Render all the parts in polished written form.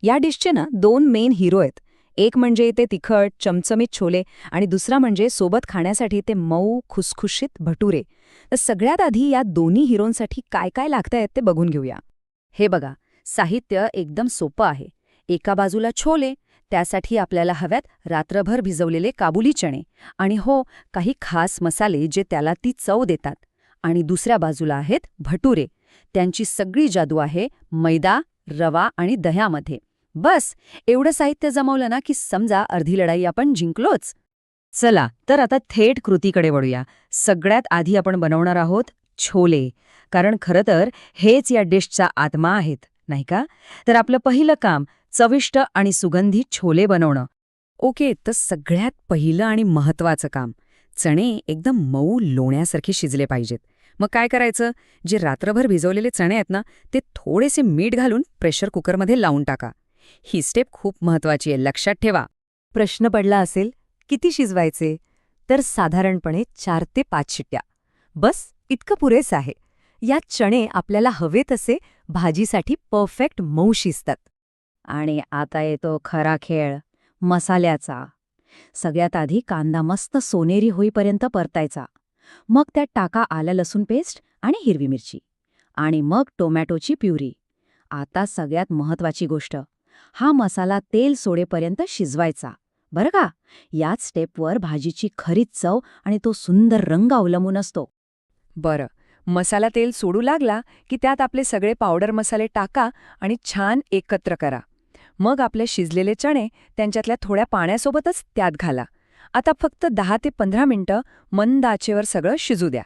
या डिशचे ना 2 main hero आहेत. एक म्हणजे ते तिखट, चमचमीत छोले आणि दुसरा म्हणजे सोबत खाण्यासाठी ते मऊ, खुसखुशीत भटुरे. तर सगळ्यात आधी या दोन्ही हिरोंसाठी काय काय लागतायत ते बघून घेऊया. हे बघा, साहित्य एकदम सोपं आहे. एका बाजूला छोले, त्यासाठी आपल्याला हव्यात रात्रभर भिजवलेले काबुली चणे आणि हो, काही खास मसाले जे त्याला ती चव देतात. आणि दुसऱ्या बाजूला आहेत भटुरे. त्यांची सगळी जादू आहे मैदा, रवा आणि दह्यामध्ये. बस, एवढं साहित्य जमवलं ना की समजा अर्धी लढाई आपण जिंकलोच. चला तर आता थेट कृतीकडे वळूया. सगळ्यात आधी आपण बनवणार आहोत छोले, कारण खरं तर हेच या डिशचा आत्मा आहेत, नाही का? तर आपलं पहिलं काम चविष्ट आणि सुगंधित छोले बनवणं. ओके, तर सगळ्यात पहिलं आणि महत्त्वाचं काम, चणे एकदम मऊ लोण्यासारखे शिजले पाहिजेत. मग काय करायचं, जे रात्रभर भिजवलेले चणे आहेत ना, ते थोडेसे मीठ घालून प्रेशर कुकरमध्ये लावून टाका. ही स्टेप खूप महत्त्वाची आहे, लक्षात ठेवा. प्रश्न पडला असेल, किती शिजवायचे? तर साधारणपणे 4 ते 5 शिट्ट्या. बस, इतकं पुरेसं आहे. यात चणे आपल्याला हवे तसे भाजीसाठी परफेक्ट मऊ शिजतात. आणि आता येतो खरा खेळ, मसाल्याचा. सगळ्यात आधी कांदा मस्त सोनेरी होईपर्यंत परतायचा. मग त्यात टाका आलं लसूण पेस्ट आणि हिरवी मिरची. आणि मग टोमॅटोची प्युरी. आता सगळ्यात महत्त्वाची गोष्ट, हा मसाला तेल सोडेपर्यंत शिजवायचा, बरं का? याच स्टेपवर भाजीची खरी चव आणि तो सुंदर रंग अवलंबून असतो. बरं, मसाला तेल सोडू लागला की त्यात आपले सगळे पावडर मसाले टाका आणि छान एकत्र करा. मग आपले शिजलेले चणे त्यांच्यातल्या थोड्या पाण्यासोबतच त्यात घाला. आता फक्त 10 ते 15 मिनिटं मंद आचेवर सगळं शिजू द्या.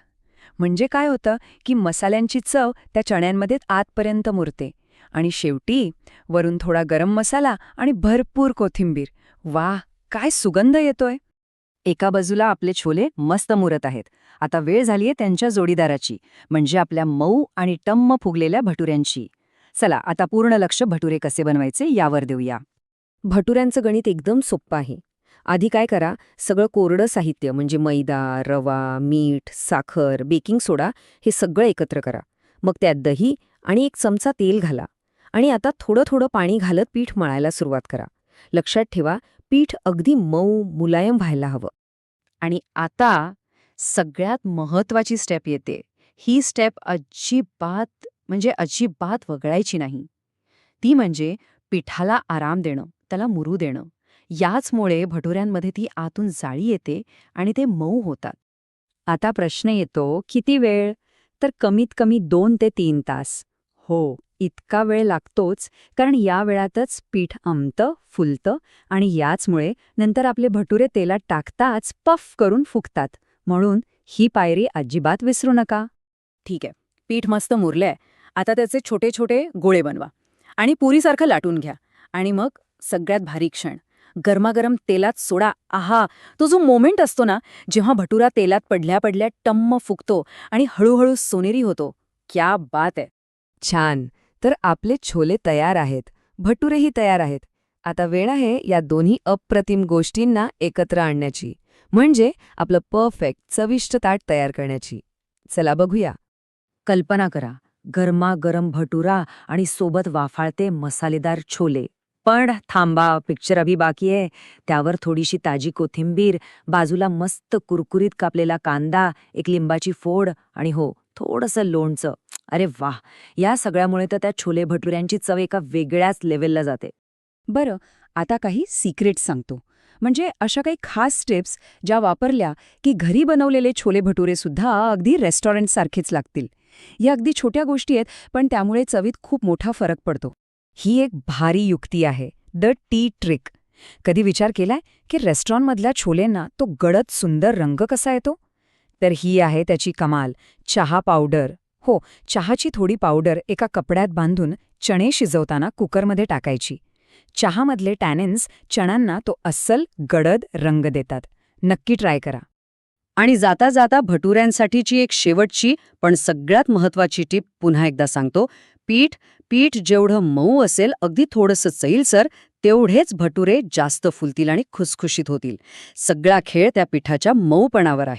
म्हणजे काय होतं की मसाल्यांची चव त्या चण्यांमध्ये आतपर्यंत मुरते. आणि शेवटी वरून थोडा गरम मसाला आणि भरपूर कोथिंबीर. वाह, काय सुगंध येतोय! एका बाजूला आपले छोले मस्त मुरत आहेत. आता वेळ झालीये त्यांच्या जोडीदाराची, म्हणजे आपल्या मऊ आणि टम्म फुगलेल्या भटुऱ्यांची. चला आता पूर्ण लक्ष भटुरे कसे बनवायचे यावर देऊया. भटुऱ्यांचं गणित एकदम सोपं आहे. आधी काय करा, सगळं कोरडं साहित्य म्हणजे मैदा, रवा, मीठ, साखर, बेकिंग सोडा हे सगळं एकत्र करा. मग त्यात दही आणि 1 चमचा तेल घाला. आणि आता थोडं थोडं पाणी घालत पीठ मळायला सुरुवात करा. लक्षात ठेवा, पीठ अगदी मऊ, मुलायम व्हायला हवं. आणि आता सगळ्यात महत्त्वाची स्टेप येते. ही स्टेप अजिबात वगळायची नाही. ती म्हणजे पिठाला आराम देणं, त्याला मुरू देणं. याचमुळे भटुऱ्यांमध्ये ती आतून जाळी येते आणि ते मऊ होतात. आता प्रश्न येतो, किती वेळ? तर कमीत कमी 2 ते 3 तास. हो, इतका वेळ लागतोच, कारण या वेळातच पीठ आंबतं, फुलतं आणि याचमुळे नंतर आपले भटुरे तेलात टाकताच पफ करून फुगतात. म्हणून ही पायरी अजिबात विसरू नका. ठीक आहे, पीठ मस्त मुरलंय. आता त्याचे छोटे छोटे गोळे बनवा आणि पुरीसारखं लाटून घ्या. आणि मग सगळ्यात भारी क्षण, गरमागरम तेलात सोडा. आहा, तो जो मोमेंट असतो ना, जेव्हा भटुरा तेलात पडल्या पडल्या टम्म फुगतो आणि हळूहळू सोनेरी होतो, क्या बात आहे! छान, तर आपले छोले तयार आहेत, भटुरेही तयार आहेत. आता वेळ आहे या दोन्ही अप्रतिम गोष्टींना एकत्र आणण्याची, म्हणजे आपलं परफेक्ट चविष्ट ताट तयार करण्याची. चला बघूया. कल्पना करा, गरमागरम भटुरा आणि सोबत वाफाळते मसालेदार छोले. पण थांबा, पिक्चर अभी बाकी आहे. त्यावर थोडीशी ताजी कोथिंबीर, बाजूला मस्त कुरकुरीत कापलेला कांदा, 1 लिंबाची फोड आणि हो, थोडंसं लोणचं. अरे वाह! या सगळ्यामुळे तर त्या छोले भटुऱ्यांची चव एका वेगळ्याच लेव्हलला जाते. बरं, आता काही सिक्रेट सांगतो. म्हणजे अशा काही खास टिप्स ज्या वापरल्या की घरी बनवलेले छोले भटुरे सुद्धा अगदी रेस्टॉरंटसारखेच लागतील. या अगदी छोट्या गोष्टी आहेत, पण त्यामुळे चवीत खूप मोठा फरक पडतो. ही एक भारी युक्ती आहे, द टी ट्रिक. कधी विचार केलाय की रेस्टॉरंटमधल्या छोलेंना तो गडद सुंदर रंग कसा येतो? तर ही आहे त्याची कमाल, चहा पावडर. हो, चहाची थोडी पावडर एका कपड्यात बांधून चणे शिजवताना कुकरमध्ये टाकायची. चहामधले टॅनिन्स चण्यांना तो अस्सल गडद रंग देतात. नक्की ट्राय करा. आणि जाता जाता भटुऱ्यांसाठीची एक शेवटची पण सगळ्यात महत्त्वाची टीप पुन्हा एकदा सांगतो. पीठ जेवढं मऊ असेल, अगदी थोडंसं सैलसर, तेवढेच भटुरे जास्त फुलतील आणि खुसखुशीत होतील. सगळा खेळ त्या पिठाच्या मऊपणावर आहे.